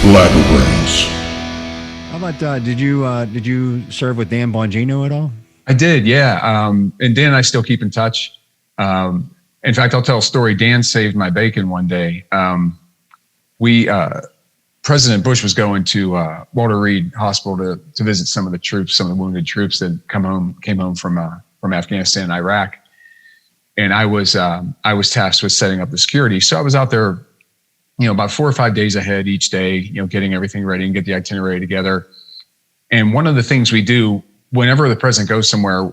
Blabberbrains. How about did you serve with Dan Bongino at all? I did, yeah. And Dan and I still keep in touch. In fact, I'll tell a story. Dan saved my bacon one day. President Bush was going to Walter Reed Hospital to visit some of the troops, some of the wounded troops that came home from Afghanistan and Iraq. And I was tasked with setting up the security. So I was out there, about 4 or 5 days ahead each day, getting everything ready and get the itinerary together. And one of the things we do whenever the president goes somewhere,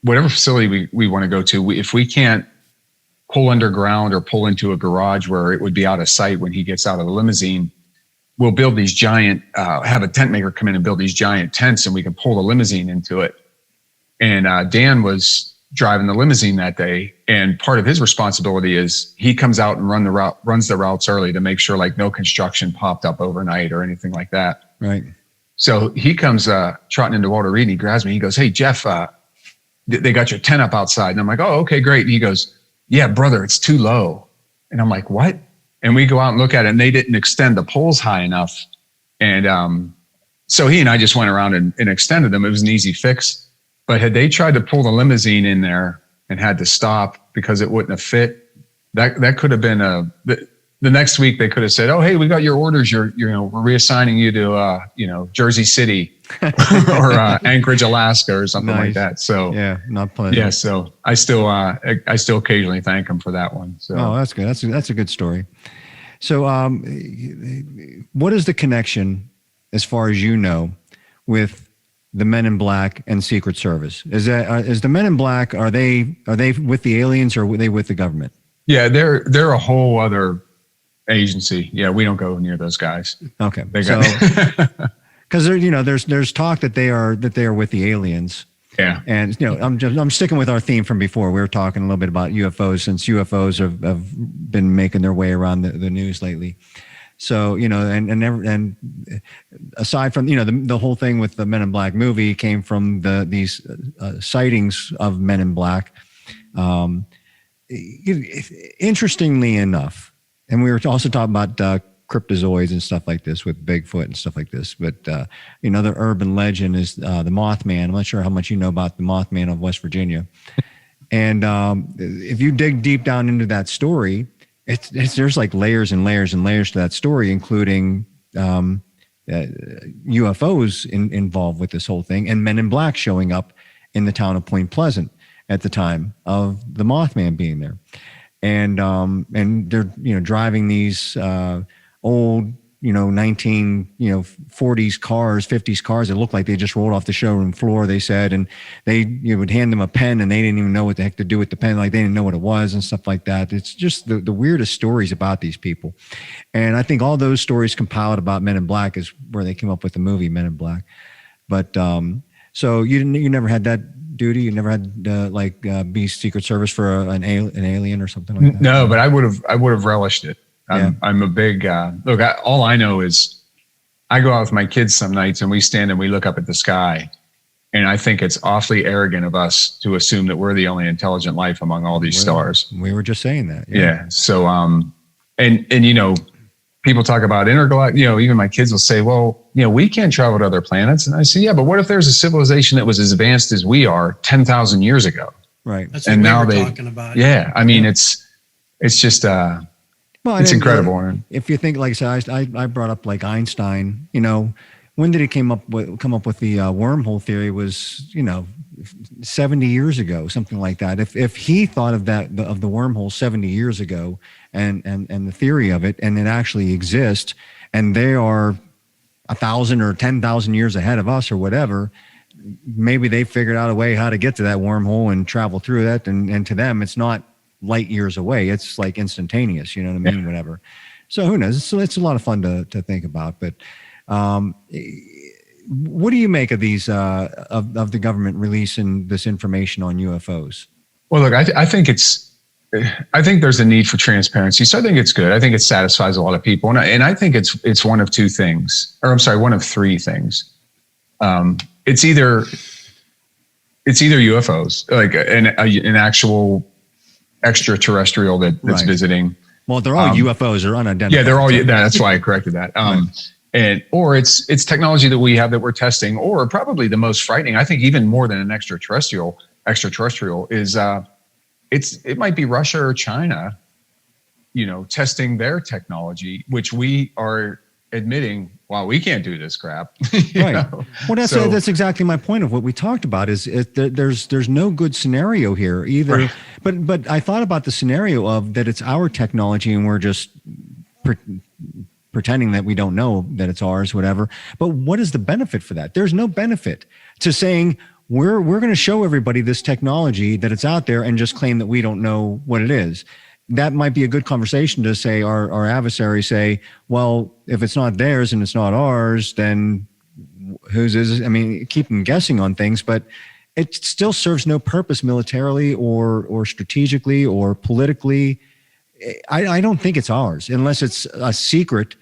whatever facility we want to go to, if we can't pull underground or pull into a garage where it would be out of sight when he gets out of the limousine, we'll build these giant, have a tent maker come in and build these giant tents, and we can pull the limousine into it. And Dan was driving the limousine that day, and part of his responsibility is he comes out and runs the routes early to make sure like no construction popped up overnight or anything like that. Right. So he comes trotting into Walter Reed and he grabs me. He goes, "Hey, Jeff, they got your tent up outside." And I'm like, "Oh, okay, great." And he goes, "Yeah, brother, it's too low." And I'm like, "What?" And we go out and look at it, and they didn't extend the poles high enough. And so he and I just went around and extended them. It was an easy fix. But had they tried to pull the limousine in there and had to stop because it wouldn't have fit, that could have been the next week they could have said, "Oh, hey, we got your orders. We're reassigning you to Jersey City or Anchorage, Alaska, or something like that." So yeah, not pleasant. Yeah, so I still occasionally thank him for that one. So that's good. That's a good story. So what is the connection, as far as you know, with the Men in Black and Secret Service? Is the Men in Black, are they with the aliens, or are they with the government? Yeah, they're a whole other agency. Yeah, we don't go near those guys. Okay, because there's talk that they are with the aliens. Yeah, and I'm sticking with our theme from before. We were talking a little bit about UFOs, since UFOs have been making their way around the news lately. So, and aside from, the whole thing with the Men in Black movie came from these sightings of Men in Black. Interestingly enough, and we were also talking about cryptozoids and stuff like this with Bigfoot and stuff like this. But, the urban legend is the Mothman. I'm not sure how much you know about the Mothman of West Virginia. And if you dig deep down into that story, there's like layers and layers and layers to that story, including UFOs involved with this whole thing, and Men in Black showing up in the town of Point Pleasant at the time of the Mothman being there, and they're driving these old 40s cars, 50s cars that look like they just rolled off the showroom floor, they said, and you would hand them a pen and they didn't even know what the heck to do with the pen, like they didn't know what it was and stuff like that. It's just the weirdest stories about these people. And I think all those stories compiled about Men in Black is where they came up with the movie Men in Black. But so you never had that duty? You never had be Secret Service for an alien or something like that? No, but I would have relished it. I'm a big, all I know is I go out with my kids some nights and we stand and we look up at the sky. And I think it's awfully arrogant of us to assume that we're the only intelligent life among all these stars. We were just saying that. Yeah. So, and people talk about intergalactic, even my kids will say, well, we can't travel to other planets. And I say, yeah, but what if there's a civilization that was as advanced as we are 10,000 years ago? Right. That's what we were talking about. Yeah. I mean, it's just, it's incredible. If you think, like I said, I brought up like Einstein. When did he come up with the wormhole theory? Was 70 years ago, something like that. If he thought of that of the wormhole 70 years ago, and the theory of it, and it actually exists, and they are 1,000 or 10,000 years ahead of us or whatever, maybe they figured out a way how to get to that wormhole and travel through that, and to them it's not light years away. It's like instantaneous, you know what I mean? Yeah. Whatever. So who knows? So it's a lot of fun to think about. But what do you make of these of the government releasing this information on UFOs? Well, look, I think there's a need for transparency. So I think it's good. I think it satisfies a lot of people, and I think it's one of two things, or I'm sorry, one of three things. It's either UFOs, like an actual extraterrestrial that's visiting. Well, they're all UFOs. They're unidentified. Yeah, they're all. That's why I corrected that. or it's technology that we have that we're testing, or probably the most frightening, I think, even more than an extraterrestrial is it might be Russia or China, testing their technology, which we are admitting, wow, we can't do this crap. Right. Well, that's exactly my point of what we talked about is there's no good scenario here either. Right. But I thought about the scenario of that it's our technology and we're just pretending that we don't know that it's ours, whatever. But what is the benefit for that? There's no benefit to saying we're going to show everybody this technology, that it's out there, and just claim that we don't know what it is. That might be a good conversation to say our adversaries say, well, if it's not theirs and it's not ours, then whose is it? I mean, keep them guessing on things, but it still serves no purpose militarily or strategically or politically. I don't think it's ours unless it's a secret,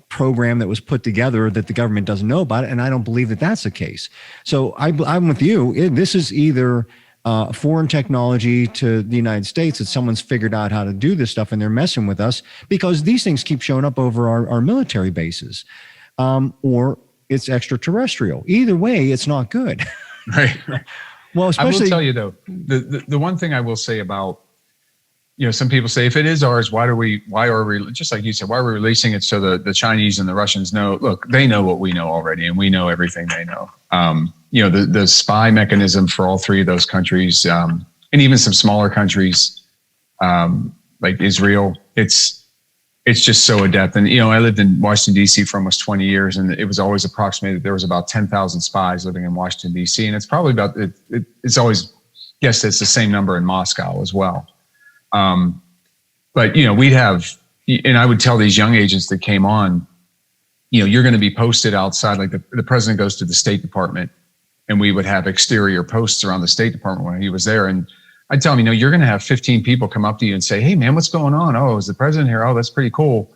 program that was put together that the government doesn't know about it. And I don't believe that that's the case. So I'm with you. This is either foreign technology to the United States that someone's figured out how to do this stuff and they're messing with us, because these things keep showing up over our military bases, or it's extraterrestrial. Either way, it's not good. Right. Well, especially, I will tell you though, the one thing I will say about, some people say, if it is ours, why are we, just like you said, why are we releasing it so the Chinese and the Russians know? Look, they know what we know already, and we know everything they know. The spy mechanism for all three of those countries, and even some smaller countries like Israel, it's just so adept. And I lived in Washington D.C. for almost 20 years, and it was always approximated there was about 10,000 spies living in Washington D.C. And it's probably about it's always guessed it's the same number in Moscow as well. But we'd have, and I would tell these young agents that came on, you're going to be posted outside, like the president goes to the State Department, and we would have exterior posts around the State Department when he was there. And I'd tell him, you're going to have 15 people come up to you and say, hey man, what's going on? Oh, is the president here? Oh, that's pretty cool.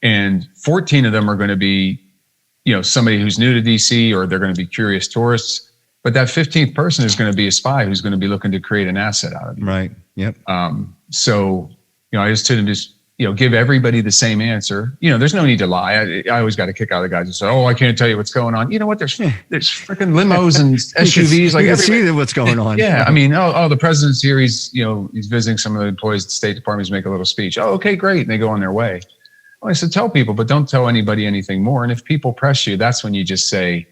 And 14 of them are going to be, somebody who's new to DC, or they're going to be curious tourists. But that 15th person is going to be a spy who's going to be looking to create an asset out of you. Right. Yep. So, I just told him give everybody the same answer. There's no need to lie. I always got a kick out of the guys who say, oh, I can't tell you what's going on. You know what? There's freaking limos and SUVs. You can see what's going on. Yeah. I mean, the president's here. He's visiting some of the employees at the State Department to make a little speech. Oh, okay, great. And they go on their way. Well, I said, tell people, but don't tell anybody anything more. And if people press you, that's when you just say,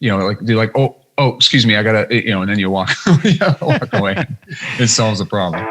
oh, excuse me, I gotta, and then you walk away. It solves the problem.